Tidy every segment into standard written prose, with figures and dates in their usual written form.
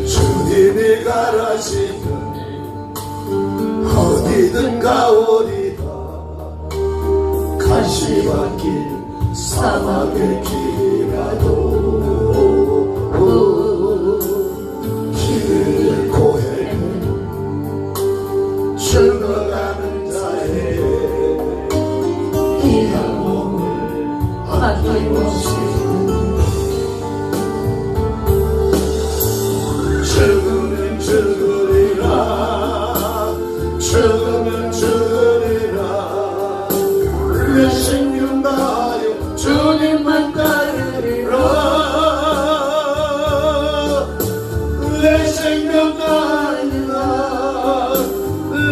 주님이 가라시더니 어디든 가오리다. 가시밭 길 사막의 길이라도 길을 고해 죽어가는 자의 귀한 몸을 아낌없이 죽으면 죽으리라. 죽으면 죽으리라. 내 생명 다하여 주님만 따르리라. 내 생명 다하리라.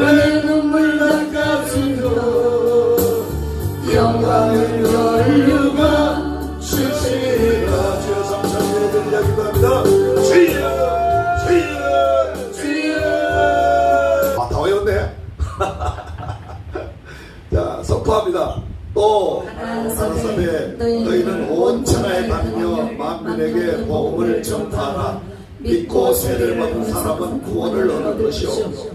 내 눈물 닦아주려 영광을 열류가 주시리라. 주여 삼천에 드리기 바랍니다. 주여 주여 주여. 다 외웠네. 자, 선포합니다. 또 하나님의 너희는 온 천하에 다니며 만민에게 복음을 전파하라. 믿고 세례를 받은 사람은 구원을 얻을 것이요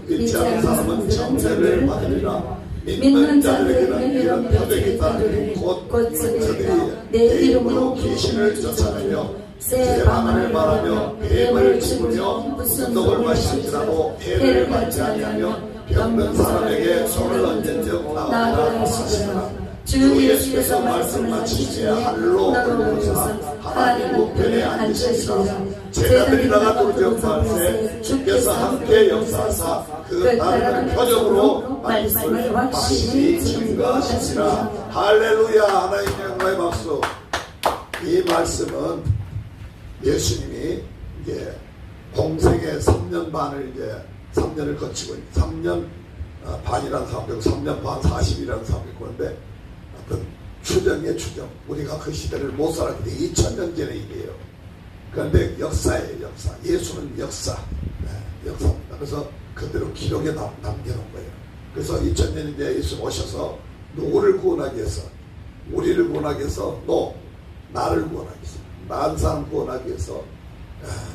믿지 않은 사람은 정죄를 받으리라. 믿는 자들에게는 이런 표적이 따르니 곧 저들이 내 이름으로 귀신을 쫓아내며 새 방언을 말하며 뱀을 집으며 독을 마실지라도 해를 받지 아니하며 병든 사람에게 손을 얹은즉 나으리라 하시니라. 주 예수께서 말씀하시기에 하늘로 올려오사 하나님 우편에 앉으시리라. 제자들이 나가 도적할세 주께서 함께 역사하사 그 따르는 표적으로 말씀을 확실히 증거하시니라. 할렐루야. 하나님의 영광의 박수. 이 말씀은 예수님이 이제 공생의 3년 반을 이제 3년을 거치고 3년 반이라는 사람도 있고 3년 반 40이라는 사람도 있고 그런데 어떤 추정의 추정, 우리가 그 시대를 못 살았기 때문에 2000년 전의 일이에요. 그런데 역사예요. 역사. 예수는 역사. 역사입니다. 그래서 그대로 기록에 남겨놓은 거예요. 그래서 2000년 이제 예수 오셔서 누구를 구원하기 위해서, 우리를 구원하기 위해서, 또 나를 구원하기 위해서, 난 사람 구원하기 위해서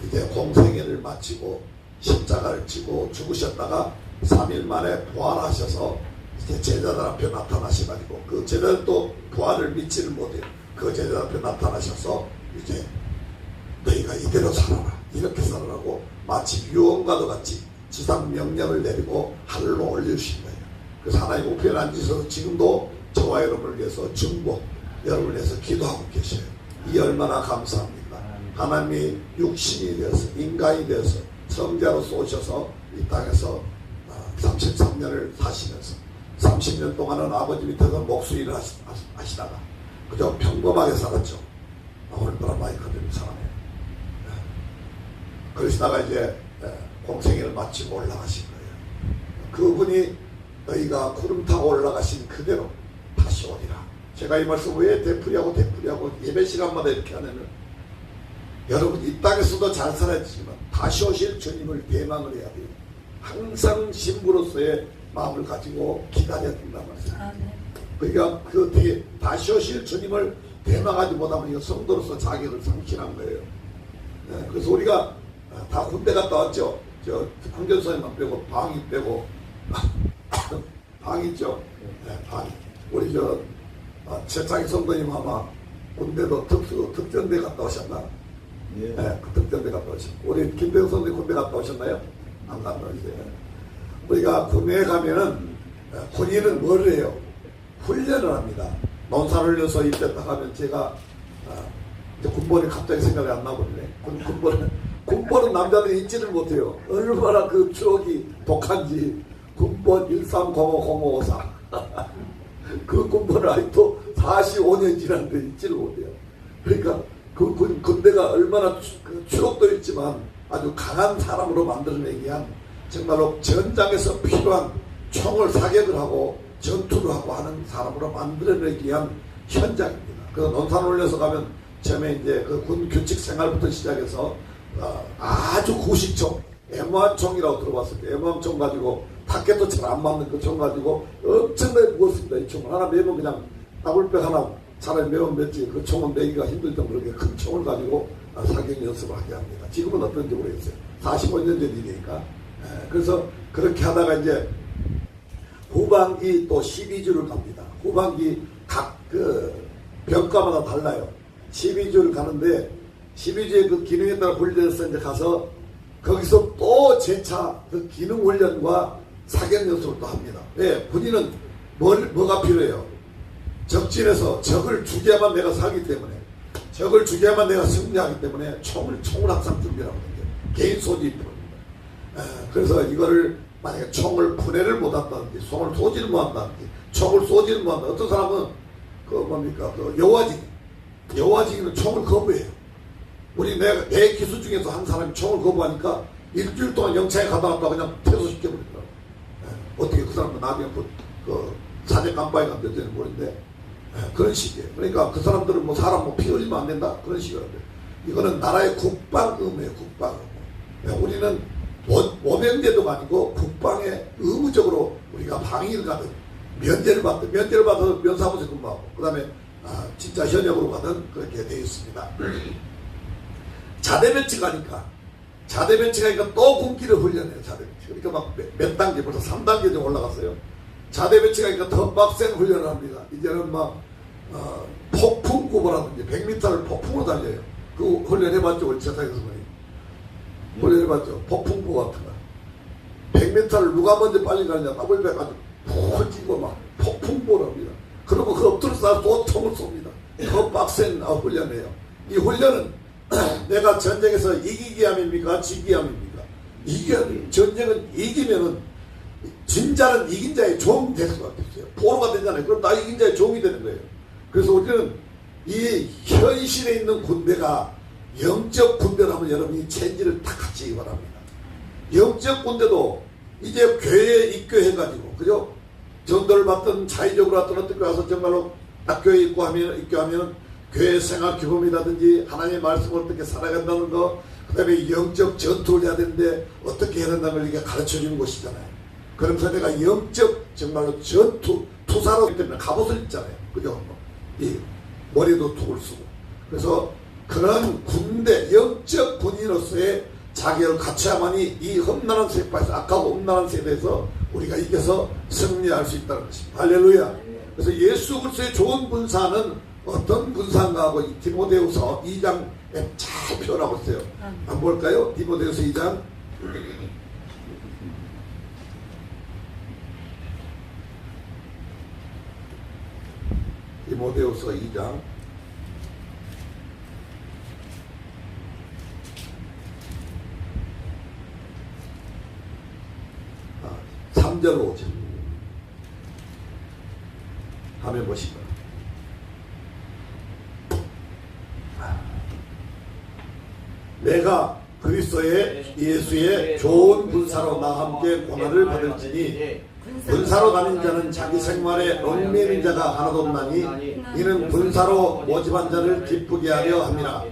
이제 공생애를 마치고 십자가를 지고 죽으셨다가 3일 만에 부활하셔서 이제 제자들 앞에 나타나셔가지고 그 제자들 또 부활을 믿지를 못해요. 그 제자들 앞에 나타나셔서 이제 너희가 이대로 살아라, 이렇게 살아라고 마치 유언과도 같이 지상 명령을 내리고 하늘로 올려주신 거예요. 그래서 하나님 우편에 앉으셔서 지금도 저와 여러분을 위해서 중보, 여러분을 위해서 기도하고 계셔요. 이 얼마나 감사합니다. 하나님이 육신이 되어서 인간이 되어서 성자로서 오셔서 이 땅에서 33년을 사시면서 30년 동안은 아버지 밑에서 목수일을 하시다가 그저 평범하게 살았죠. 얼마나 많이 거듭이 사람이에요. 그러시다가 이제 공생애를 마치고 올라가신 거예요. 그분이 너희가 구름 타고 올라가신 그대로 다시 오리라. 제가 이 말씀 왜 되풀이하고 예배 시간마다 이렇게 하냐면 여러분 이 땅에서도 잘 살아야지만 다시 오실 주님을 대망을 해야 돼요. 항상 신부로서의 마음을 가지고 기다려야 된단 말이에요. 그러니까 그 뒤에 다시 오실 주님을 대망하지 못하면 이거 성도로서 자격을 상실한 거예요. 그래서 우리가 다 군대 갔다 왔죠. 저 황전선생만 빼고 방이 빼고 방 있죠. 방. 우리 저 최창희 성도님 아마 군대도 특전대 갔다 오셨나? 예. 그 특전대 갔다 오셨고 우리 김병 선생님 군대 갔다 오셨나요? 안 갔다 오세요. 우리가 군대에 가면은 군인은 뭘 해요? 훈련을 합니다. 논산을 흘려서 이때 딱 하면 제가 이제 군번이 갑자기 생각이 안 나버리네. 군번은 남자들이 잊지를 못해요. 얼마나 그 추억이 독한지. 군번 13050554 그 군번을 아직도 45년 지났는데 잊지를 못해요. 그러니까 그 군대가 얼마나 추억도 있지만 아주 강한 사람으로 만들어내기 위한 정말로 전장에서 필요한 총을 사격을 하고 전투를 하고 하는 사람으로 만들어내기 위한 현장입니다. 그래서 논산 올려서 가면 처음에 이제 그 군 규칙 생활부터 시작해서 아주 구식총, M1총이라고 들어봤을 때 M1총 가지고 타켓도 잘 안 맞는 그 총 가지고 엄청나게 무겁습니다. 이 총을 하나 매면 그냥 나물백 하나 차라리 매운 맷지 그 총은 매기가 힘들던 그렇게 큰 총을 가지고 사격 연습을 하게 합니다. 지금은 어떤지 모르겠어요. 45년 전 일이니까. 그래서 그렇게 하다가 이제 후반기 또 12주를 갑니다. 후반기 각 그 병과마다 달라요. 12주를 가는데 12주의 그 기능에 따라 훈련해서 이제 가서 거기서 또 재차 그 기능 훈련과 사격 연습을 또 합니다. 왜? 군인은 뭐가 필요해요? 적진에서 적을 죽여야만 내가 살기 때문에, 적을 죽여야만 내가 승리하기 때문에 총을 항상 준비하고 있는 게 개인 소지입니다. 그래서 이거를 만약에 총을 분해를 못한다든지, 총을 쏘지를 못한다든지, 총을 쏘지를 못한다. 어떤 사람은 그 뭡니까? 그 여화지기는 총을 거부해요. 내 기수 중에서 한 사람이 총을 거부하니까 일주일 동안 영창에 가다 왔다 그냥 퇴소시켜버리더라고요. 어떻게 그 사람은 나중에 그 사제 깜빡이 간다는지는 모르는데, 그런 식이에요. 그러니까 그 사람들은 뭐 사람 피 흘리면 안 된다? 그런 식이에요. 이거는 나라의 국방 의무예요, 국방 의무. 우리는 모병제도가 아니고 국방에 의무적으로 우리가 방위를 가든 면제를 받아서 면사무소 근무하고, 그 다음에 진짜 현역으로 가든 그렇게 되어 있습니다. 자대 배치가니까 또 군기를 훈련해요. 자대 배치. 그러니까 막 몇 단계, 벌써 3단계 좀 올라갔어요. 자대 배치가니까 더 빡센 훈련을 합니다. 이제는 막 폭풍구보라든지 100m를 폭풍으로 달려요. 그 훈련해봤죠? 우리 재상에서 훈련해봤죠? 폭풍구 같은 거. 100m를 누가 먼저 빨리 가느냐 땀을 빼가지고 푹 찌고 막 폭풍구를 합니다. 그리고 그 엎드려서 또 총을 쏩니다. 더 빡센 훈련이에요. 이 훈련은 내가 전쟁에서 이기기 함입니까? 지기 함입니까? 전쟁은 이기면은 진자는 이긴 자의 종이 될 수밖에 없어요. 포로가 되잖아요. 그럼 나 이긴 자의 종이 되는 거예요. 그래서 우리는 이 현실에 있는 군대가 영적 군대라면 여러분이 체질을 딱 갖추기 바랍니다. 영적 군대도 이제 교회에 입교해가지고, 그죠? 전도를 받든 자의적으로 왔든 어떻게 와서 정말로 딱 교회에 입교하면 교회 생활 규범이라든지 하나님의 말씀을 어떻게 살아간다는 거, 그 다음에 영적 전투를 해야 되는데 어떻게 해야 된다는 걸 이게 가르쳐 주는 곳이잖아요. 그러면서 내가 영적 정말로 투사로 때문에 갑옷을 입잖아요. 그죠? 이 머리도 툭을 쓰고. 그래서 그런 군대, 영적 군인으로서의 자격을 갖춰야만이 이 험난한 세파에서, 악하고 험난한 세대에서 우리가 이겨서 승리할 수 있다는 것입니다. 할렐루야. 그래서 예수 그리스도의 좋은 군사는 어떤 군사인가 하고 이 디모데후서 2장에 잘 표현하고 있어요. 한번 볼까요? 디모데후서 2장. 디모데후서 2장 3절 5절 화면 보시면 내가 그리스도의 예수의 좋은 군사로 나와 함께 고난을 받을지니 군사로 다닌 자는 자기 생활에 얽매이는 자가 하나도 없나니 이는 군사로 모집한 자를 기쁘게 하려 함이라.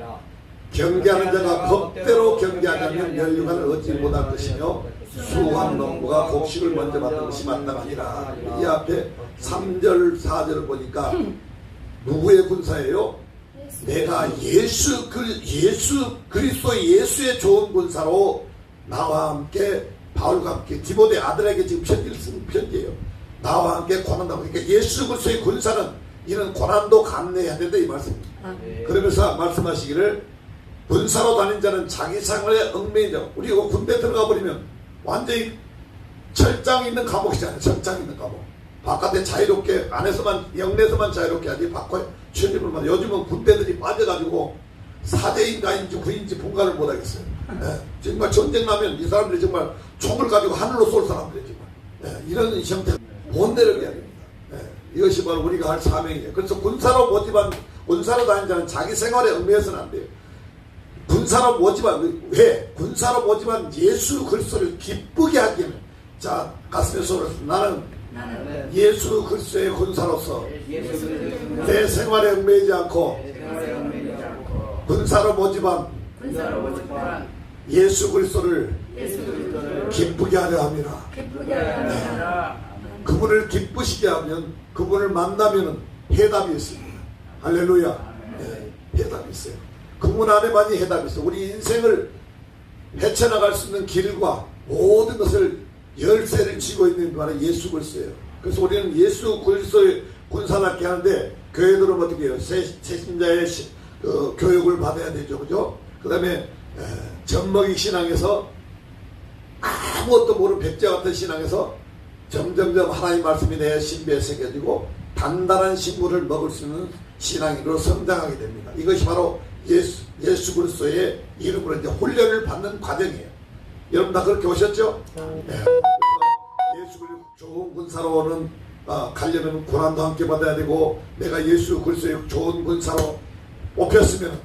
경계하는 자가 법대로 경계하자면 멸류관을 얻지 못할 것이며 수한 농부가 곡식을 먼저 받는 것이 마땅하니라. 이 앞에 3절 4절을 보니까 누구의 군사예요? 내가 예수 그리스도 예수의 좋은 군사로 나와 함께 바울과 함께 디모데 아들에게 지금 편지를 쓰는 편지예요. 나와 함께 고난당하고, 그러니까 예수 그리스도의 군사는 이는 고난도 감내해야 된다 이 말씀입니다. 그러면서 말씀하시기를 군사로 다닌 자는 자기 생활에 얽매인 자. 우리 이거 군대 들어가 버리면 완전히 철장 있는 감옥이잖아요. 철장 있는 감옥. 바깥에 자유롭게, 안에서만, 영내에서만 자유롭게 하지, 바깥에 출입을만. 요즘은 군대들이 빠져가지고 사제인가인지 구인지 분간을 못하겠어요. 정말 전쟁 나면 이 사람들이 정말 총을 가지고 하늘로 쏠 사람들이 정말. 이런 형태가 못 내려게 합니다. 이것이 바로 우리가 할 사명이에요. 그래서 군사로 다닌 자는 자기 생활에 얽매여서는 안 돼요. 군사로 모집한, 왜? 군사로 모집한 예수 그리스도를 기쁘게 하기 위해. 자, 가슴에 손을 나는 예수 그리스도의 군사로서 내 생활에 얽매이지 않고 군사로 모집한 예수 그리스도를 기쁘게 하려 함이라. 그분을 기쁘시게 하면, 그분을 만나면 해답이 있습니다. 할렐루야. 네, 해답이 있어요. 그 문 안에만이 해답이 있어요. 우리 인생을 헤쳐나갈 수 있는 길과 모든 것을 열쇠를 쥐고 있는 그 안에 예수 그리스도예요. 그래서 우리는 예수 그리스도의 군사답게 하는데, 교회들은 어떻게 해요? 새신자의 교육을 받아야 되죠. 그죠? 그 다음에 젖먹이 신앙에서, 아무것도 모르는 백제 같은 신앙에서 점점점 하나님 말씀이 내 신비에 새겨지고 단단한 식물을 먹을 수 있는 신앙인으로 성장하게 됩니다. 이것이 바로 예수 그리스도의 이름으로 이제 훈련을 받는 과정이에요. 여러분 다 그렇게 오셨죠? 네. 예수 그리스도 좋은 군사로는 가려면 고난도 함께 받아야 되고, 내가 예수 그리스도의 좋은 군사로 뽑혔으면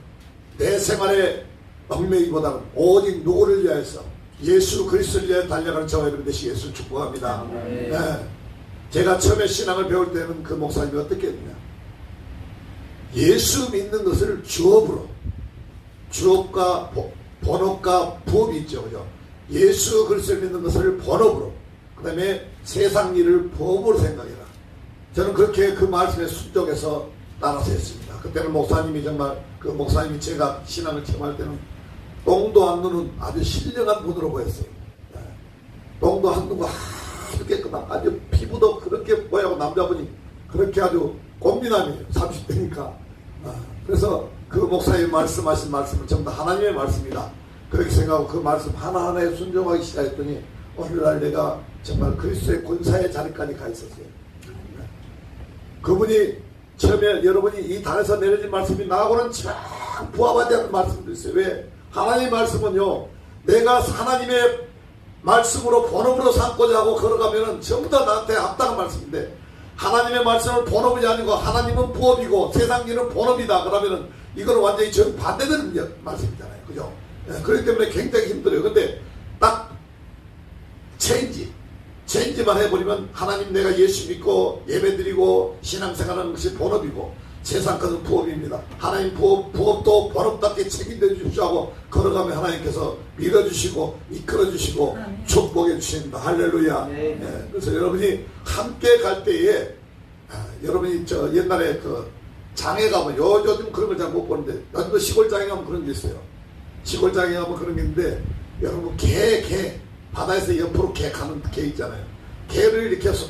내 생활의 얽매이보다는 오직 누구를 위하여서 예수 그리스도를 위하여 달려가는 저와 여러분 되시기 예수 축복합니다. 네. 제가 처음에 신앙을 배울 때는 그 목사님이 어떻게 했느냐, 예수 믿는 것을 주업으로, 주업과 본업과 부업이 있죠. 그죠? 예수 그리스도를 믿는 것을 본업으로, 그 다음에 세상 일을 부업으로 생각해라. 저는 그렇게 그 말씀에 순종해서 따라서 했습니다. 그때는 목사님이 정말, 그 목사님이 제가 신앙을 처음 할 때는 똥도 안 누는 아주 신령한 분으로 보였어요. 똥도 안 누고 아주 깨끗한, 아주 피부도 그렇게 뽀얗고, 남자분이 그렇게 아주 꽃미남이에요. 30대니까. 그래서 그 목사님이 말씀하신 말씀은 전부 다 하나님의 말씀이다, 그렇게 생각하고 그 말씀 하나하나에 순종하기 시작했더니 오늘날 내가 정말 그리스도의 군사의 자리까지 가 있었어요. 그분이 처음에, 여러분이 이 단에서 내려진 말씀이 나하고는 참 부합하지 않는 말씀도 있어요. 왜? 하나님의 말씀은요, 내가 하나님의 말씀으로 본업으로 삼고자 하고 걸어가면은 전부 다 나한테 합당한 말씀인데, 하나님의 말씀은 본업이 아니고 하나님은 부업이고 세상 일은 본업이다 그러면은 이거는 완전히 정반대되는 말씀이잖아요. 그죠? 그렇기 때문에 굉장히 힘들어요. 근데 딱 체인지만 해버리면, 하나님 내가 예수 믿고 예배드리고 신앙생활하는 것이 본업이고 세상 것은 부업입니다. 하나님 부업도 본업답게 책임져 주십시오 하고 걸어가면 하나님께서 밀어주시고 이끌어주시고 축복해 주십니다. 할렐루야. 네. 그래서 여러분이 함께 갈 때에, 여러분이 저 옛날에 그 장에 가면, 요즘 그런 걸 잘 못 보는데, 요즘 시골 장에 가면 그런 게 있어요. 시골 장에 가면 그런 게 있는데, 여러분 개 바다에서 옆으로 개 가는 개 있잖아요. 개를 이렇게 해서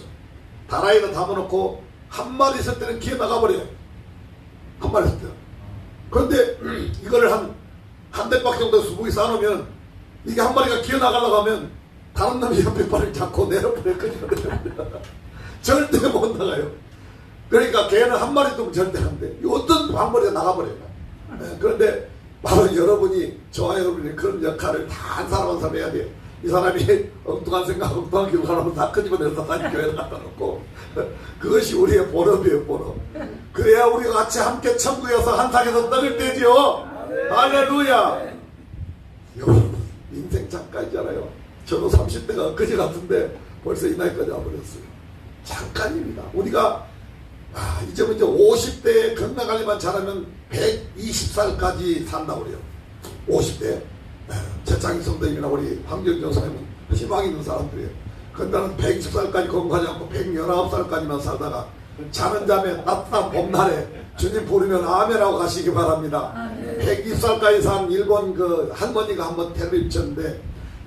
다라이에다 담아놓고 한 마리 있을 때는 기어 나가버려요. 한 마리 있을 때. 그런데 이거를 한 대박 정도 수북이 쌓아놓으면, 이게 한 마리가 기어 나가려고 하면 다른 놈이 옆에 발을 잡고 내려버렸거든요. 절대 못 나가요. 그러니까 개는 한 마리 두면 절대 안 돼. 어떤 한 마리가 나가버려요. 그런데 바로 여러분이, 저와 여러분이 그런 역할을 다 한 사람 한 사람 해야 돼요. 이 사람이 엉뚱한 생각, 엉뚱한 기록하면 다 끄집어내서 다시 교회에 갖다 놓고, 그것이 우리의 본업이에요, 본업. 그래야 우리가 같이 함께 천국에서 한 상에서 떡을 떼죠. 할렐루야. 여러분, 인생 잠깐이잖아요. 저도 30대가 그지 같은데 벌써 이 나이까지 와버렸어요. 잠깐입니다. 우리가 이제 50대에 건강관리만 잘하면 120살까지 산다고 그래요. 50대. 최창희 선생님이나 우리 황정정 선생님은 희망 있는 사람들이에요. 근데 나는 120살까지 건강하지 않고 119살까지만 살다가 자는 잠에 따뜻한 봄날에 주님 부르면 아멘하고 가시기 바랍니다. 120살까지 산 일본 그 할머니가 한번 텔레비전 쳤는데,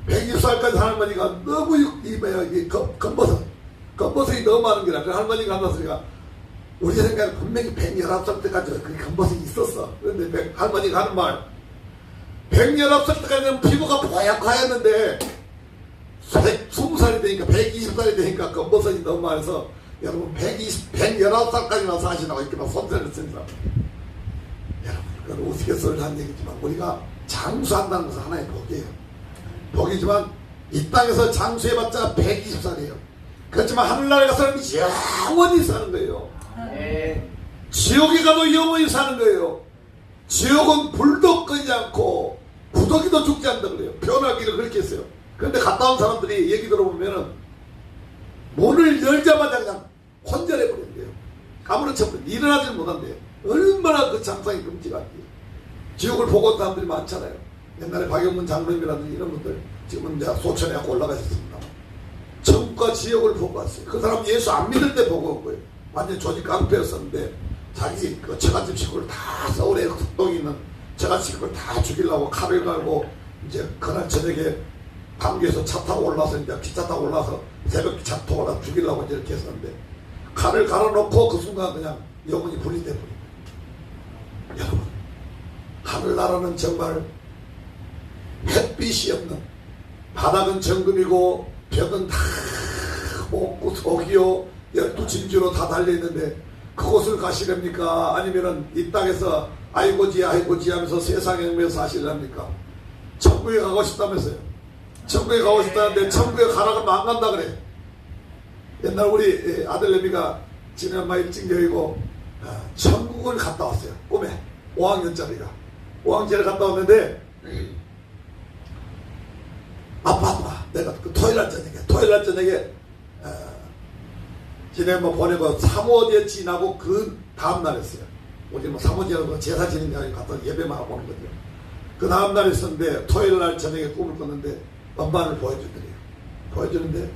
120살까지 산 할머니가 너무 검버섯이 너무 많은 게라. 그 할머니가 한다 소리가, 우리 생각에 분명히 119살 때까지 그 검버섯이 있었어. 그런데 할머니가 하는 말, 119살 때까지는 피부가 뽀얗고 했는데 20살이 되니까 120살이 되니까 검버섯이 너무 많아서, 여러분 119살까지만 사시라고 이렇게 막 선전을 씁니다. 여러분, 그건 우스갯소리를 한 얘기지만 우리가 장수한다는 것은 하나의 복이에요. 복이지만 이 땅에서 장수해봤자 120살이에요. 그렇지만 하늘나라에 가서는 영원히 사는 거예요. 지옥에 가도 영원히 사는 거예요. 지옥은 불도 끄지 않고 구더기도 죽지 않다 그래요. 변하기를 그렇게 했어요. 그런데 갔다 온 사람들이 얘기 들어보면은 문을 열자마자 그냥 혼절해버린대요. 아무렇지 않고 일어나지는 못한대요. 얼마나 그 장상이 끔찍한지. 지옥을 보고 온 사람들이 많잖아요. 옛날에 박영문 장로님이라든지 이런 분들 지금은 이제 소천에 올라가셨습니다. 천국과 지옥을 보고 왔어요. 그 사람 예수 안 믿을 때 보고 온 거예요. 완전 조직 깡패였었는데 자기 그 처갓집 식구를 다 서울에 속동에 있는 처갓집 식구를 다 죽이려고 칼을 갈고 이제 그날 저녁에 방귀에서 차 타고 올라서 이제 기차 타고 올라서 새벽 기차 타고 올라서 죽이려고 이제 이렇게 했었는데 칼을 갈아놓고 그 순간 그냥 영혼이 분리돼 버린 거예요. 여러분, 하늘나라는 정말 햇빛이 없는, 바닥은 정금이고 벽은 다 옥구 속이요 12진주로 다 달려있는데 그곳을 가시렵니까? 아니면은 이 땅에서 아이고지 하면서 세상에 행면서 사실랍니까? 천국에 가고 싶다면서요. 천국에 가고 싶다는데 천국에 가라고 하면 안 간다 그래. 옛날 우리 아들내미가 지난 엄마 일찍여이고 천국을 갔다 왔어요. 꿈에 5학년짜리가 5학년짜리 갔다 왔는데 아빠 내가 그 토요일날 저녁에 지난 엄마 보내고 사모제 지나고 그 다음날 했어요. 우리 뭐 사모제라고 제사 지는 데 가서 예배만 하고 오는 거죠. 그 다음날 했었는데 토요일날 저녁에 꿈을 꿨는데 엄마를 보여주는데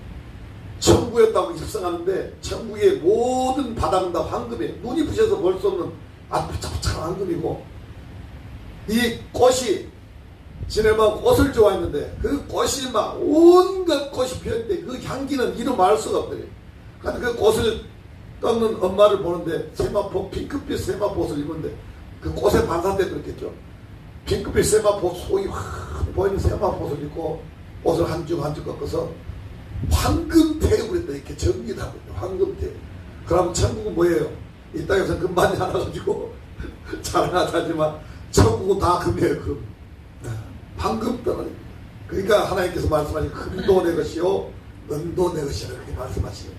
천국이었다고 입성하는데 천국의 모든 바닥은 다 황금이에요. 눈이 부셔서 볼 수 없는 아주 부착부착한 황금이고 이 꽃이 지네만 꽃을 좋아했는데 그 꽃이 막 온갖 꽃이 피었는데 그 향기는 이루 말할 수가 없더래요. 그런데 그 꽃을 꺾는 엄마를 보는데 세마포 핑크빛 세마포 옷을 입었는데 그 꽃에 반사돼 그렇겠죠. 핑크빛 세마포 속이 확 보이는 세마포 옷을 입고 옷을 한 쭉 꺾어서 황금태엽을 이렇게 전기하고 있죠. 황금태엽. 그러면 천국은 뭐예요? 이 땅에서 금반이 하나 가지고 자랑하지만 천국은 다 금이에요. 금. 황금 덩어리. 그러니까 하나님께서 말씀하신 금도 내 것이요 은도 내 것이라 그렇게 말씀하시죠.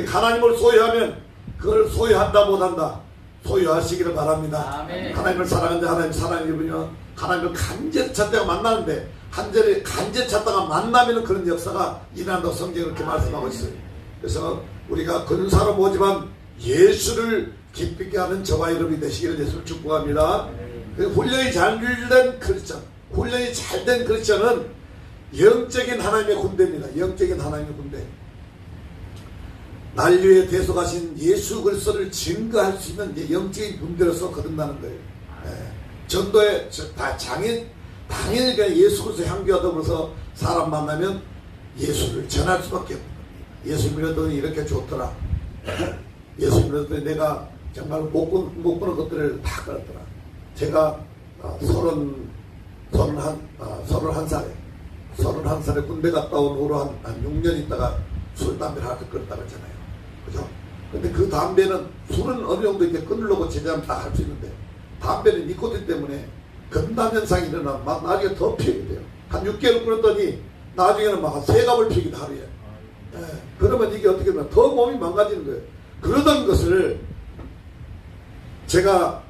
하나님을 소유하면 그걸 소유한다 못한다 소유하시기를 바랍니다. 아멘. 하나님을 사랑하는데 하나님 사랑해보면 하나님을 간절히 찾다가 만나는데 간절히 찾다가 만나면 그런 역사가 일어난다고 성경이 그렇게 말씀하고 있어요. 그래서 우리가 근사로 모지만 예수를 기쁘게 하는 저와 여러분이 되시기를 예수를 축복합니다. 훈련이 잘 된 크리스천, 훈련이 잘 된 크리스천은 영적인 하나님의 군대입니다. 영적인 하나님의 군대. 난류에 대속하신 예수 그리스도를 증거할 수 있는 영적인 군대로서 거듭나는 거예요. 전도에 당연히 그냥 예수 그리스도 향기하다 그래서 사람 만나면 예수를 전할 수밖에 없는 겁니다. 예수 믿었더니 이렇게 좋더라. 예수 믿었더니 내가 정말 못 보는 것들을 다 끌었더라. 제가 31살에 군대 갔다 온 후로 한 6년 있다가 술, 담배를 하나 끊었다 그랬잖아요. 그죠? 근데 그 담배는 술은 어느 정도 이렇게 끊으려고 제대하면 다 할 수 있는데 담배는 니코틴 때문에 건담 현상이 일어나면 막 나중에 더 피우게 돼요. 한 6개월 끊었더니 나중에는 막 한 3갑을 피우기도 하루에. 그러면 이게 어떻게 되면 더 몸이 망가지는 거예요. 그러던 것을 제가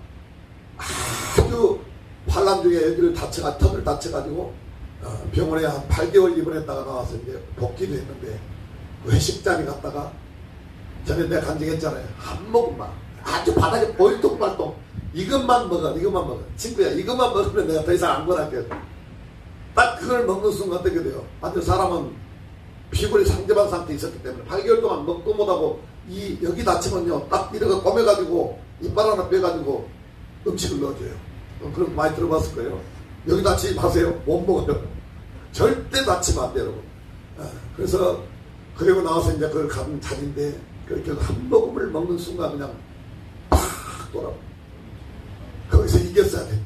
아주 환란 중에 여기를 턱을 다쳐가지고 병원에 한 8개월 입원했다가 나와서 이제 복귀도 했는데 회식 자리 갔다가 전에 내가 간증했잖아요. 한 모금만 아주 바닥에 볼똥말똥 이것만 먹어. 친구야 이것만 먹으면 내가 더 이상 안 권할게. 딱 그걸 먹는 순간 어떻게 돼요? 완전 사람은 피골이 상접한 상태에 있었기 때문에 8개월 동안 먹도 못하고 여기 다치면요 딱 이렇게 꼬매가지고 이빨 하나 빼가지고 음식을 넣어줘요. 그런 거 많이 들어봤을 거예요. 여기 다치지 마세요. 못 먹어요. 절대 다치면 안 돼요, 여러분. 그래서 그리고 나와서 이제 그걸 가는 자리인데 그렇게 한 모금을 먹는 순간 그냥 팍 돌아. 거기서 이겼어야 돼.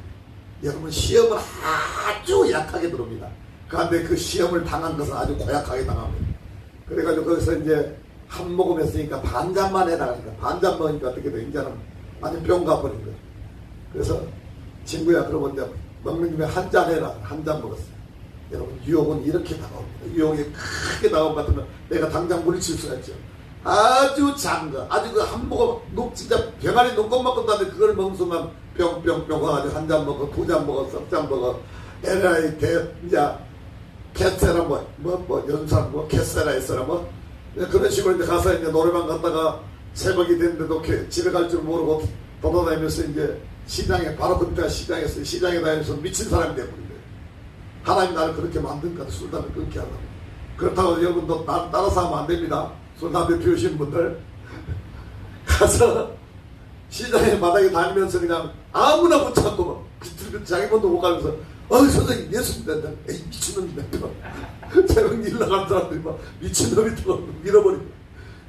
여러분 시험은 아주 약하게 들어옵니다. 그런데 그 시험을 당한 것은 아주 고약하게 당합니다. 그래가지고 거기서 이제 한 모금 했으니까 반잔만 해라. 그러니까 반잔 먹으니까 어떻게 돼? 이제는 완전 병 가버린 거예요. 그래서 친구야 그러면 이제 먹는 김에 한 잔 해라. 한 잔 먹었어요. 여러분 유혹은 이렇게 다가옵니다. 유혹이 크게 다가온 것 같으면 내가 당장 물리칠 수가 있죠. 아주 작은 거, 아주 그 한 모금 진짜 병아리 눈곱 먹고 다는데 그걸 먹는 순간 뿅뿅뿅 가가지고 한 잔 먹어, 두 잔 먹어, 석 잔 먹어. 에라이 이제 캐세라 연산 캐세라 했어라 그런 식으로 이제 가서 이제 노래방 갔다가 새벽이 됐는데도 집에 갈 줄 모르고 돌아다니면서 이제 시장에 바로 그때 시장에 다니면서 미친 사람이 되어버린 거예요. 하나님 나를 그렇게 만든 것 같아. 술 담배 끊게 하려고. 그렇다고 여러분도 따라서 하면 안 됩니다. 술 담배 피우신 분들 가서 시장에 마당에 다니면서 그냥 아무나 못 찾고 막 비틀비틀 자기 몸도 못 가면서 선생님 예수님 된다. 에이 미친놈이다. 새벽 일 나간 사람들이 막 미친놈이다 밀어버리고,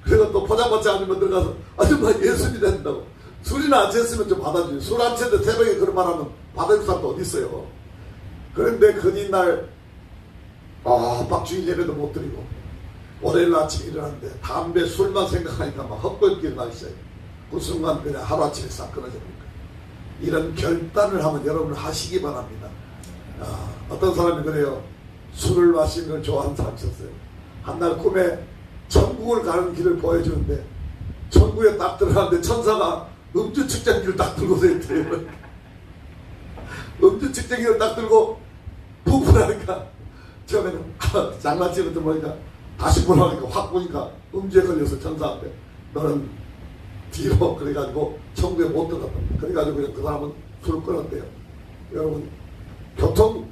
그리고 또 포장마차 아줌마 들어가서 아줌마 예수님 된다고. 술이나 안 취했으면 좀 받아주지. 술 안 취했는데 새벽에 그런 말 하면 받아줄 사람도 어디 있어요. 그런데 그 뒷날 박주일 예배도 못 드리고 월요일 아침에 일어났는데 담배 술만 생각하니까 막 헛걸기를 나기 시작해요. 그 순간 그냥 하루아침에 싹 끊어져 버립니다. 이런 결단을 한번 여러분 하시기 바랍니다. 어떤 사람이 그래요. 술을 마시는 걸 좋아하는 사람이 있었어요. 한날 꿈에 천국을 가는 길을 보여주는데 천국에 딱 들어가는데 천사가 음주 측정기를 딱 들고서 있대요. 음주 측정기를 딱 들고 부풀하니까 처음에는 장난치면서 보니까 다시 보라니까 확 보니까 음주에 걸려서 천사한테 너는 뒤로 그래가지고 천국에 못 들어갔다. 그래가지고 그 사람은 술을 끊었대요. 여러분 교통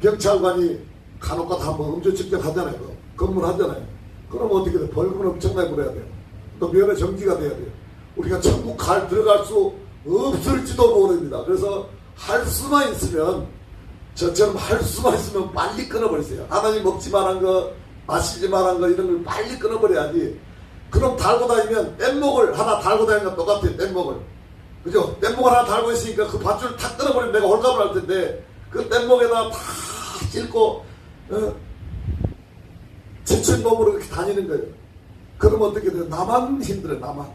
경찰관이 간혹가다 한번 음주 측정하잖아요. 검문하잖아요. 그럼 어떻게 돼? 벌금을 엄청나게 물어야 돼요. 또 면허 정지가 돼야 돼요. 우리가 천국 들어갈 수 없을지도 모릅니다. 그래서 할 수만 있으면, 저처럼 할 수만 있으면 빨리 끊어버리세요. 하나님 먹지 말한 거, 마시지 말한 거 이런 걸 빨리 끊어버려야지. 그럼 달고 다니면 뗏목을 하나 달고 다니는 건 똑같아요. 뗏목을. 그죠? 뗏목을 하나 달고 있으니까 그 밧줄 탁 끊어버리면 내가 홀가분 할 텐데 그 뗏목에다 다 찔고 지친 몸으로 이렇게 다니는 거예요. 그러면 어떻게 돼요? 나만 힘들어요. 나만.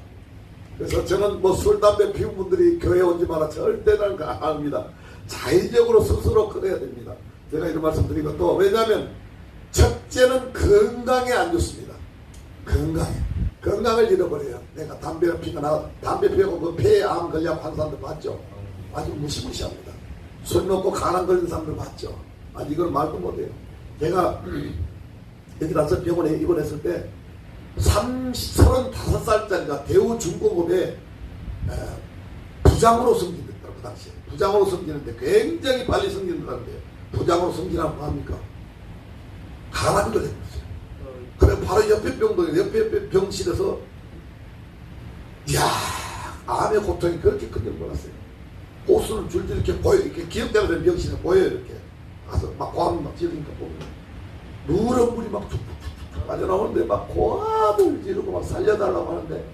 그래서 저는 뭐 술, 담배 피운 분들이 교회 오지 마라 절대는 안 합니다. 자의적으로 스스로 끊어야 됩니다. 제가 이런 말씀 드리고 또 왜냐하면 첫째는 건강에 안 좋습니다. 건강을 잃어버려요. 내가 담배를 피거나 담배 피우고 그 폐에 암 걸려고 하는 사람들 봤죠? 아주 무시무시합니다. 술 먹고 간암 걸린 사람들 봤죠? 이걸 말도 못해요. 제가 여기 나서 병원에 입원했을 때 35살짜리가 대우중공업에 부장으로 승진됐더라고요. 그 당시에 부장으로 승진했는데 굉장히 빨리 승진했는데 부장으로 승진하면 뭐합니까? 간암이 걸렸어요. 그래 바로 옆에 병실에서 암의 고통이 그렇게 큰 줄 몰랐어요. 호수는 줄줄 이렇게 보여, 이렇게 기억대가 된 병실에 보여요. 이렇게 가서 막 고함 막 지르니까 보면 누런 물이 막 툭툭툭툭 빠져나오는데 막 고함을 지르고 막 살려달라고 하는데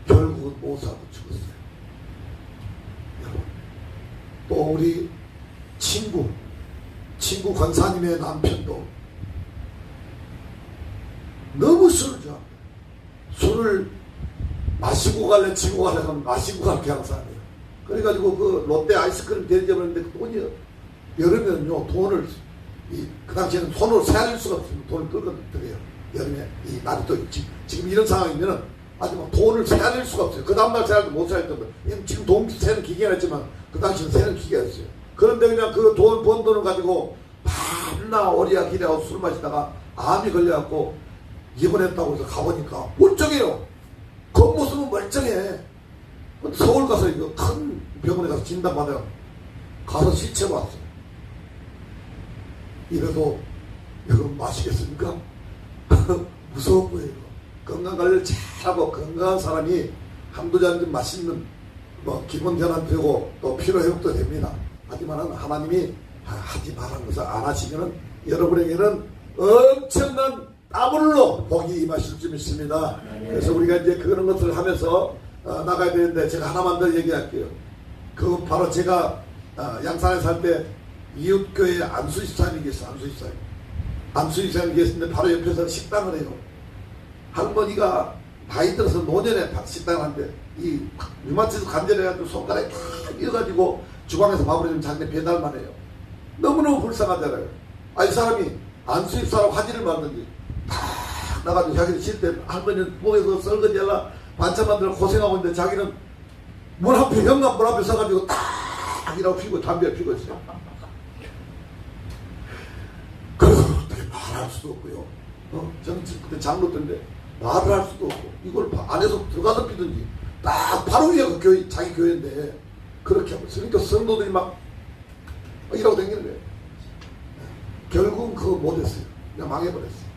결국은 못 살고 죽었어요. 여러분 또 우리 친구 권사님의 남편도 너무 술을 좋아합니다. 술을 마시고 갈래 지고 갈래 하면 마시고 갈게 하는 사람이에요. 그래가지고 그 롯데 아이스크림 대접하는데 돈이 여름에는요 돈을 그 당시에는 손으로 세안할 수가 없으면 돈을 끌거든요. 여름에 이 날이 또 지금 이런 상황이면은 아주 막 돈을 세안할 수가 없어요. 그 다음날 세안도 못 세안할 정도. 지금 돈 세는 기계가 있지만 그 당시에는 세는 기계가 있어요. 그런데 그냥 그 돈 번 돈을 가지고 밤나 오리야 기대하고 술 마시다가 암이 걸려갖고 입원했다고 해서 가보니까 멀쩡해요. 겉모습은 멀쩡해. 서울 가서 이거 큰 병원에 가서 진단받아요. 가서 시체 봤어요. 이래도 여러분 마시겠습니까? 무서운 거예요. 건강관리를 잘하고 건강한 사람이 한두 잔 좀 맛있는 뭐 기분 전환도 되고 또 피로회복도 됩니다. 하지만 하나님이 하지 말라는 것을 안 하시면 여러분에게는 엄청난 땀흘로 복이 임하실 줄 믿습니다. 그래서 우리가 이제 그런 것을 하면서 나가야 되는데 제가 하나만 더 얘기할게요. 그 바로 제가 양산에 살 때 이웃교회 안수집사님이 계셨어요. 안수집사님이 계시는데 바로 옆에서 식당을 해요. 할머니가 나이 들어서 노년에 식당을 하는데 이 류마티스 관절해가지고 손가락에 탁 이어가지고 주방에서 밥을 해주면 자기네 배달만 해요. 너무너무 불쌍하잖아요. 이 사람이 안수집사라고 하지를 말든지 탁 나가지고 자기는 쉴 때 할머니는 목에서 설거지 하려 반찬 만들어 고생하고 있는데 자기는 문 앞에 현관 문 앞에 서가지고 딱 이라고 피고 담배 피고 있어요. 그래서 어떻게 말할 수도 없고요. 저는 그때 장로 때인데 말을 할 수도 없고 이걸 안에서 들어가서 피든지 딱 바로 위에 그 교회, 자기 교회인데 그렇게 하고 있으니까 성도들이 막 이러고 다니는 거예요. 결국은 그거 못했어요. 그냥 망해버렸어요.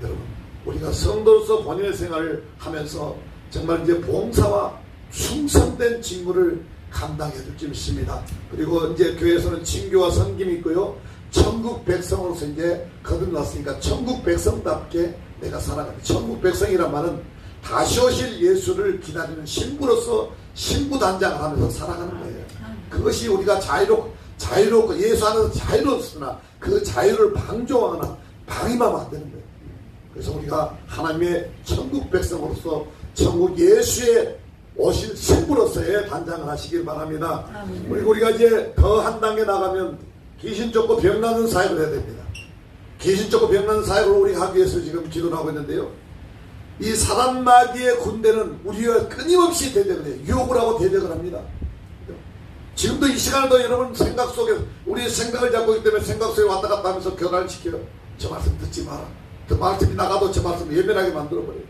여러분 우리가 성도로서 본인의 생활을 하면서 정말 이제 봉사와 충성된 직무를 감당해 줄 줄 믿습니다. 그리고 이제 교회에서는 친교와 섬김이 있고요. 천국 백성으로서 이제 거듭났으니까 천국 백성답게 내가 살아가는, 천국 백성이란 말은 다시 오실 예수를 기다리는 신부로서 신부 단장을 하면서 살아가는 거예요. 그것이 우리가 자유롭고 예수 안에서 자유롭으나 그 자유를 방종하거나 방임하면 안 되는 거예요. 그래서 우리가 하나님의 천국 백성으로서 천국 예수의 오실 신부로서의 단장을 하시길 바랍니다. 그리고 우리가 이제 더 한 단계 나가면 귀신 쫓고 병나는 사역을 해야 됩니다. 귀신 쫓고 병나는 사역을 우리가 하기 위해서 지금 기도를 하고 있는데요. 이 사단 마귀의 군대는 우리가 끊임없이 대적을 해요. 유혹을 하고 대적을 합니다. 지금도 이 시간에도 여러분 생각 속에 우리 생각을 잡고 있기 때문에 생각 속에 왔다 갔다 하면서 교란시켜요. 저 말씀 듣지 마라. 그 말씀이 나가도 저 말씀 예민하게 만들어버려요.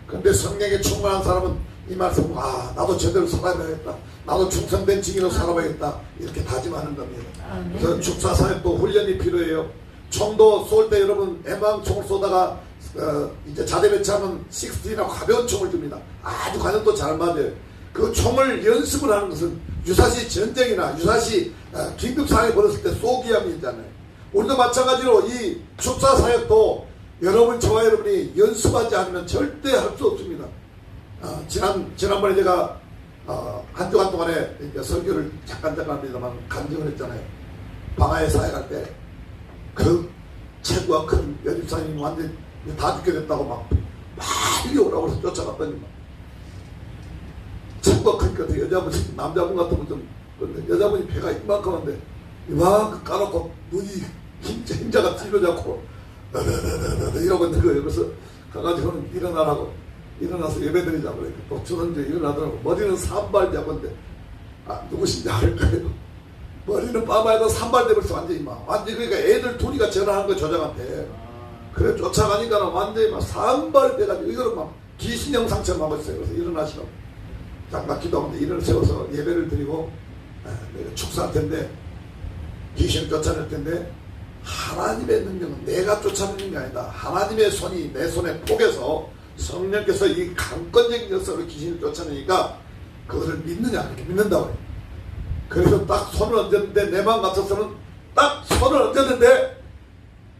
그런데 성령에 충만한 사람은 이 말씀, 나도 제대로 살아야겠다. 나도 충성된 증인으로 살아야겠다. 이렇게 다짐하는 겁니다. 그래서 축사사역도 훈련이 필요해요. 총도 쏠 때 여러분 애망총을 쏘다가 이제 자대 배치하면 60이나 가벼운 총을 줍니다. 아주 관역도 잘 맞아요. 그 총을 연습을 하는 것은 유사시 전쟁이나 유사시 긴급 상황이 벌어졌을 때 쏘기 위함이 있잖아요. 우리도 마찬가지로 이 축사사역도 여러분, 저와 여러분이 연습하지 않으면 절대 할 수 없습니다. 지난번에 제가 한 주간 동안에 설교를 잠깐 합니다만 간증을 했잖아요. 방화에 사역할 때 그 체구가 큰 여집사님이 완전히 다 죽게 됐다고 막 이리 오라고 해서 쫓아갔더니 막 체구가 크니까 여자분, 남자분 같으면 좀 그런데 여자분이 배가 이만큼한데 이만큼 까놓고 눈이 흰자가 찔러잡고 이러고 있는 거예요. 그래서 가가지고는 일어나라고, 일어나서 예배드리자고 그러니까 또 저는 이제 일어나더라고. 머리는 산발 잡은데 누구신지 알 거예요. 머리는 빠마에도 산발 대버려서 완전히 그러니까 애들 둘이가 전화한 거 조장한테. 그래 쫓아가니까 완전히 막 산발 돼가지고 이거를 막 귀신 영상처럼 하고 있어요. 그래서 일어나시라고 잠깐 기도하는데 일을 세워서 예배를 드리고 내가 축사할 텐데 귀신을 쫓아낼 텐데 하나님의 능력은 내가 쫓아내는 게 아니다. 하나님의 손이 내 손에 포개서 성령께서 이 강권적인 녀석을 귀신을 쫓아내니까 그것을 믿느냐, 이렇게 믿는다고 해요. 그래서 딱 손을 얹었는데 내 마음 같아서는 딱 손을 얹었는데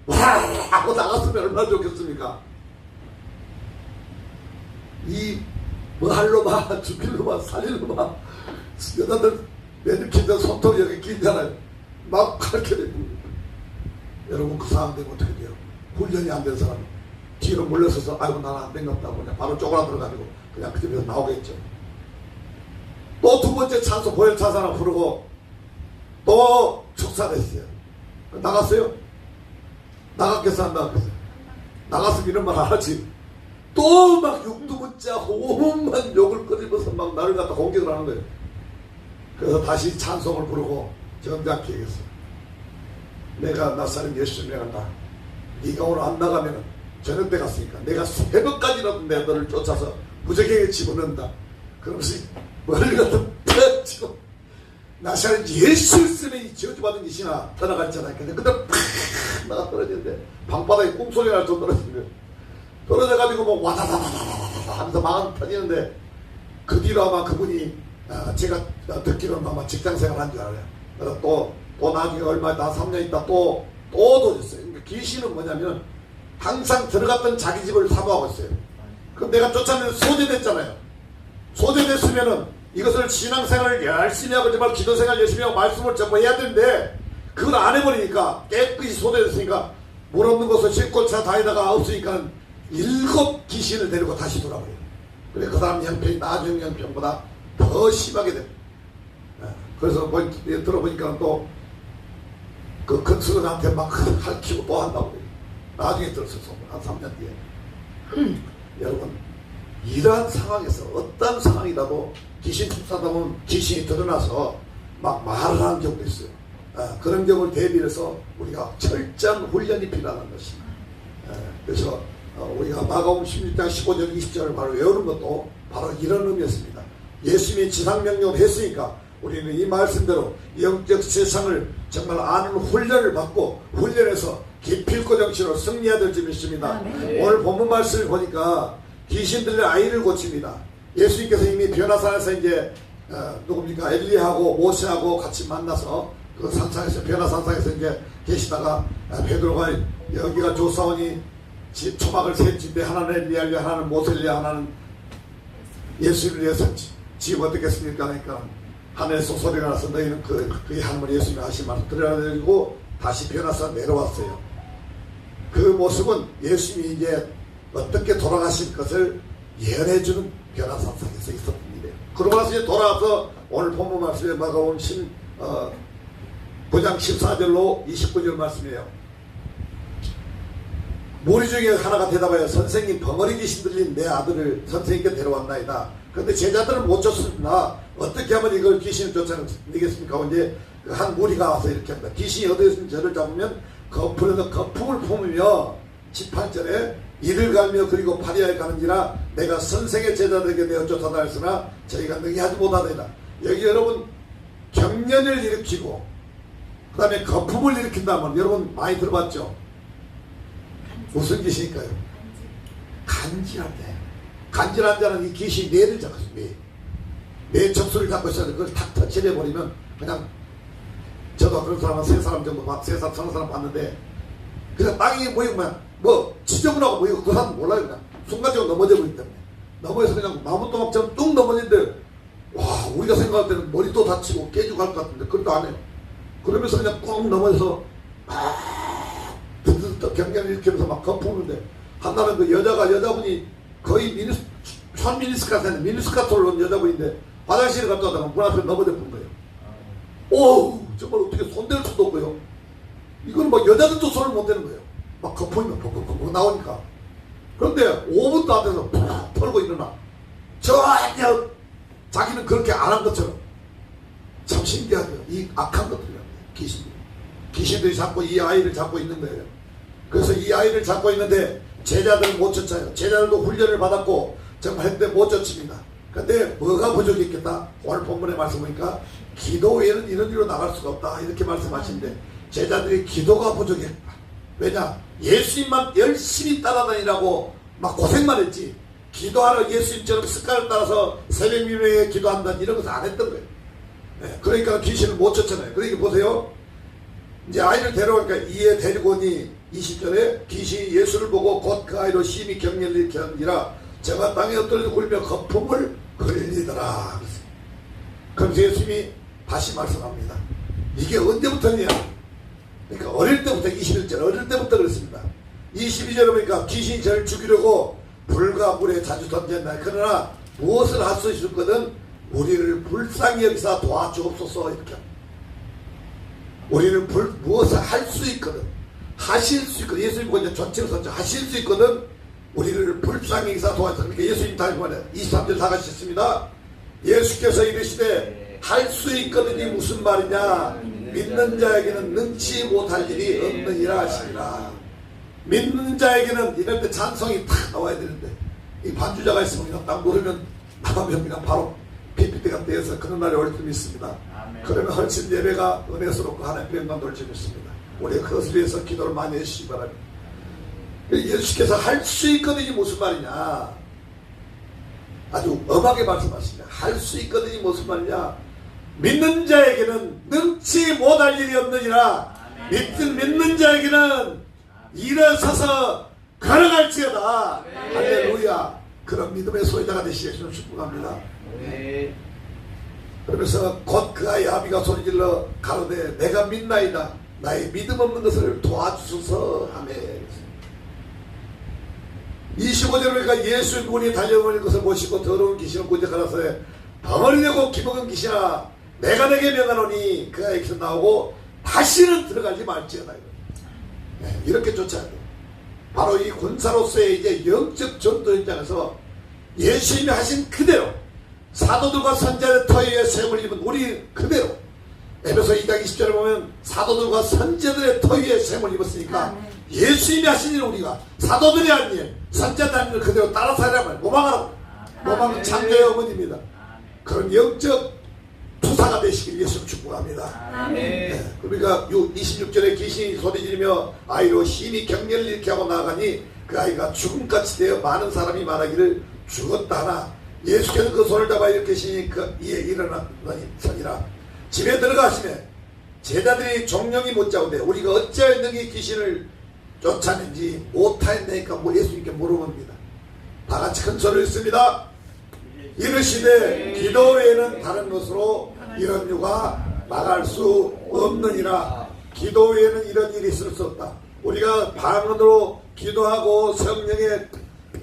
와 하고 나갔으면 얼마나 좋겠습니까? 이 뭐 할로마, 주필로마, 살릴로마 여자들 매듭킨다 손톱이 여기 길잖아요. 막 그렇게 되고 여러분 그 상황 되면 어떻게 돼요? 훈련이 안 된 사람은 뒤로 물러서서 아이고 나는 안 된 것 같다고 그냥 바로 쪼그라들어가지고 그냥 그 집에서 나오겠죠. 또 두 번째 찬송 보혈 찬송을 부르고 또 축사됐어요. 나갔어요? 나갔겠어 안 나갔겠어요? 나갔으면 이런 말 안 하지. 또 막 육두문자 온만 욕을 끓이면서 막 나를 갖다 공격을 하는 거예요. 그래서 다시 찬송을 부르고 정작히 얘기했어요. 내가 나사렛 예수를 명한다. 네가 오늘 안 나가면 저녁 때 갔으니까 내가 새벽까지라도 내 너를 쫓아서 무적에게 집어넣는다. 그러면서 머리를 갖다 팍 치고 나사렛 예수 있으면 저주받은 것이나 떠나갔잖아요. 근데 그때 팍 나가 떨어지는데 방바닥에 꽁소리 날 정도로 떨어지는 거예요. 떨어져가지고 뭐 와다다다다다다 하면서 망은 터지는데 그 뒤로 아마 그분이 제가 듣기로는 아마 직장생활 한 줄 알아요. 그래서 또 나중에 얼마 있다 3년 있다 또 도졌어요. 그러니까 귀신은 뭐냐면 항상 들어갔던 자기 집을 사모하고 있어요. 그럼 내가 쫓아내서 소재됐잖아요. 소재됐으면은 이것을 신앙생활을 열심히 하고 정말 기도생활 열심히 하고 말씀을 전부해야 되는데 그걸 안 해버리니까 깨끗이 소재됐으니까 물 없는 곳을 씻골차 다니다가 없으니까 7 귀신을 데리고 다시 돌아버려요. 그래 그 사람 형편이 나중 형편보다 더 심하게 됩니다. 그래서 들어보니까 또 그 건수들한테 막 할퀴고 또 한다고 그래요. 나중에 들었어요. 한 3년 뒤에. 여러분 이러한 상황에서 어떤 상황이라도 귀신 축사다 보면 귀신이 드러나서 막 말을 하는 경우도 있어요. 그런 경우를 대비해서 우리가 철저한 훈련이 필요한 것입니다. 그래서 우리가 마가복음 16장 15절 20절을 바로 외우는 것도 바로 이런 의미였습니다. 예수님이 지상명령을 했으니까 우리는 이 말씀대로 영적 세상을 정말 아는 훈련을 받고 훈련해서 기필코 정신으로 승리해야 될 줄 믿습니다. 오늘 본문 말씀을 보니까 귀신들의 아이를 고칩니다. 예수님께서 이미 변화산에서 이제 누굽니까 엘리하고 모세하고 같이 만나서 그 산상에서 변화산상에서 이제 계시다가 베드로가 여기가 조사원이 초막을 세 집에 하나는 엘리야 하나는 모세리야 하나는 예수를 위해서 지금 어떻겠습니까? 그러니까 하늘에서 소리가 나서 너희는 그의 하나님을 예수님이 하신 말을 들으라고 다시 변화산 내려왔어요. 그 모습은 예수님이 이제 어떻게 돌아가실 것을 예언해주는 변화산상에서 있었던 일이에요. 그러고 나서 이제 돌아와서 오늘 본문 말씀에 마가온 9장 14절로 29절 말씀이에요. 무리 중에 하나가 대답하여 선생님 벙어리 귀신 들린 내 아들을 선생님께 데려왔나이다. 그런데 제자들은 못 쫓습니다. 어떻게 하면 이걸 귀신을 쫓아내겠습니까? 이제 한 무리가 와서 이렇게 합니다. 귀신이 어디에 있으면 저를 잡으면 거풀에서 거품을 품으며 18절에 이를 갈며 그리고 파리하에 가는지라 내가 선생의 제자들에게 내어 쫓아다녔으나 저희가 능히 하지 못하더이다. 여기 여러분 경련을 일으키고 그 다음에 거품을 일으킨다면 여러분 많이 들어봤죠? 무슨 귀신일까요? 간질한데 간질한 자는 이 귀신이 뇌를 잡고 있어요. 뇌 척수를 잡고 있어야 돼. 그걸 탁 터치해버리면 그냥 저도 그런 사람 세 사람 정도 세 사람 서너 사람 봤는데 그냥 땅에 모이면 뭐 지저분하고 모이고 그 사람 몰라요. 그냥 순간적으로 넘어져 버리기 때문에 넘어져서 그냥 나무토막처럼 뚝 넘어지는데 와 우리가 생각할 때는 머리도 다치고 깨지고 할 것 같은데 그것도 안 해요. 그러면서 그냥 꾹 넘어져서 막 경련을 일으키면서 막 거푸는데 한나는 그 여자분이 거의 미니스카트인데 미니스카트를 놓은 여자분인데 화장실에 갔다 왔다가 문 앞에 넘어져 본 거예요. 오 정말 어떻게 손댈 수도 없고요. 이건 막 여자들도 손을 못 대는 거예요. 막 거품이 퍽퍽퍽 나오니까. 그런데 5분도 안 돼서 푹 털고 일어나. 전혀 자기는 그렇게 안 한 것처럼. 참 신기하죠. 이 악한 것들이에요. 귀신들이 자꾸 이 아이를 잡고 있는 거예요. 그래서 이 아이를 잡고 있는데 제자들은 못 쫓아요. 제자들도 훈련을 받았고 정말 했는데 못 쫓습니다. 근데 뭐가 부족했겠다? 오늘 본문의 말씀 보니까 기도 외에는 이런 일로 나갈 수가 없다 이렇게 말씀하시는데 제자들이 기도가 부족했다. 왜냐? 예수님만 열심히 따라다니라고 막 고생만 했지 기도하러 예수님처럼 습관을 따라서 새벽 미명에 기도한다 이런 것을 안 했던 거예요. 네, 그러니까 귀신을 못 쫓잖아요. 그러니까 보세요. 이제 아이를 데려오니까 이에 데리고 오니 20절에 귀신이 예수를 보고 곧 그 아이로 심히 경련을 일으켰느니라 저가 땅에 엎드려 굴며 거품을 흘리더라. 그럼 예수님이 다시 말씀합니다. 이게 언제부터냐? 그러니까 어릴 때부터 21절 어릴 때부터 그랬습니다. 22절에 보니까 귀신이 저를 죽이려고 불과 물에 자주 던졌나 그러나 무엇을 할 수 있었거든 우리를 불쌍히 여기사 도와주옵소서 이렇게 우리는 무엇을 할 수 있거든 하실 수 있거든 예수님 보고 이제 전체로 썼죠. 하실 수 있거든 우리를 불쌍히 여기사 도와주소서. 그러니까 예수님 다시 말해 23절 다 같이 했습니다. 예수께서 이르시되 할 수 있거든이 무슨 말이냐 믿는 자에게는 능치 못할 일이 없느니라 하시니라. 믿는 자에게는 이럴 때 찬성이 탁 나와야 되는데 이 반주자가 있으면 그냥 딱 누르면 나가면 그냥 바로 PPT가 떼어서 그런 날이 올 줄 있습니다. 그러면 훨씬 예배가 은혜스럽고 하나님의 영광 돌 줄 있습니다. 우리 그것을 위해서 기도를 많이 해주시기 바랍니다. 예수께서 할 수 있거든이 무슨 말이냐 아주 엄하게 말씀하시냐 할 수 있거든이 무슨 말이냐 믿는 자에게는 능치 못할 일이 없느니라. 믿는 자에게는 일어서서 걸어갈지어다. 할렐루야. 그런 믿음의 소유자가 되시기를 축복합니다. 그러면서 곧 그 아이 아비가 소리질러 가로되 내가 믿나이다 나의 믿음 없는 것을 도와주소서 하며 25절에 보니까 예수의 문이 달려오는 것을 보시고 더러운 귀신을 구적하라서 벙어리 내고 기먹은 귀신아 내가 내게 명하노니 그 아이에게서 나오고 다시는 들어가지 말지어다. 네, 이렇게 쫓아야 돼요. 바로 이 군사로서의 이제 영적 전도 현장에서 예수님이 하신 그대로 사도들과 선지자의 터 위에 셈을 입은 우리 그대로 에베소 2장 20절에 보면 사도들과 선지자들의 터 위에 셈을 입었으니까 예수님이 하신 일 우리가 사도들이 한 일, 선지자들 한 일 그대로 따라서 하라면 모방하라고. 모방은 창조의 어머니입니다. 그런 영적 투사가 되시길 예수 축복합니다. 네, 그러니까 26절에 귀신이 소리지르며 아이로 심히 경련을 일으켜 하고 나아가니 그 아이가 죽음같이 되어 많은 사람이 말하기를 죽었다 하나 예수께서 그 손을 잡아 일으키시니 그 이에 일어나니라. 집에 들어가시네 제자들이 종령이 못자오되 우리가 어찌하였는지 귀신을 쫓아낸지 못하였나이까 뭐 예수님께 물어봅니다. 다같이 큰 소리를 했습니다. 이르시되 기도 외에는 다른 것으로 이런 유가 나갈 수 없느니라. 기도 외에는 이런 일이 있을 수 없다. 우리가 방언으로 기도하고 성령에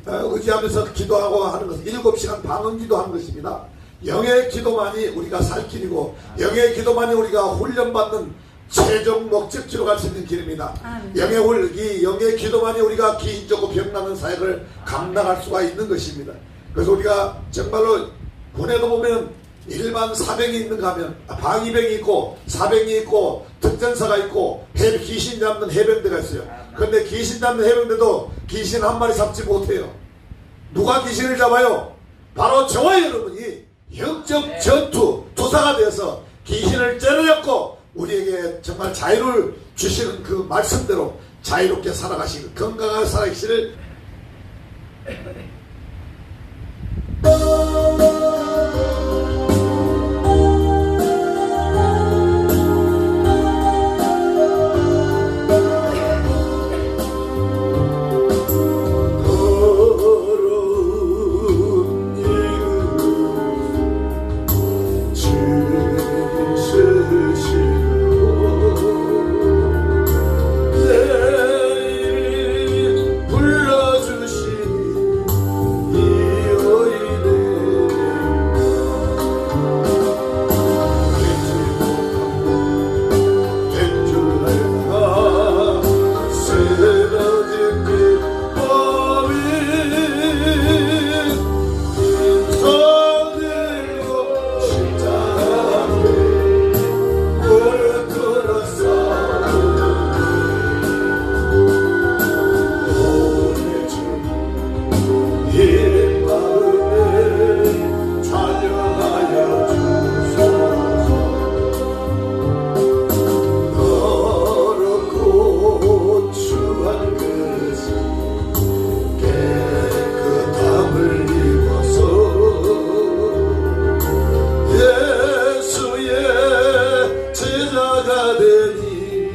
의지하면서 기도하고 하는 것은 7시간 방언 기도하는 것입니다. 영의 기도만이 우리가 살 길이고 영의 기도만이 우리가 훈련받는 최종 목적지로 갈 수 있는 길입니다. 영의 기도만이 우리가 기인적으로 병나는 사역을 감당할 수가 있는 것입니다. 그래서 우리가 정말로 군에도 보면 일반 사병이 있는가 하면 방위병이 있고 사병이 있고 특전사가 있고 귀신 잡는 해병대가 있어요. 그런데 귀신 잡는 해병대도 귀신 한 마리 잡지 못해요. 누가 귀신을 잡아요? 바로 저와 여러분이 영적 전투 투사가 되어서 귀신을 째려잡고 우리에게 정말 자유를 주시는 그 말씀대로 자유롭게 살아가시고 건강하게 살아가시기를 예수의 제자가 되니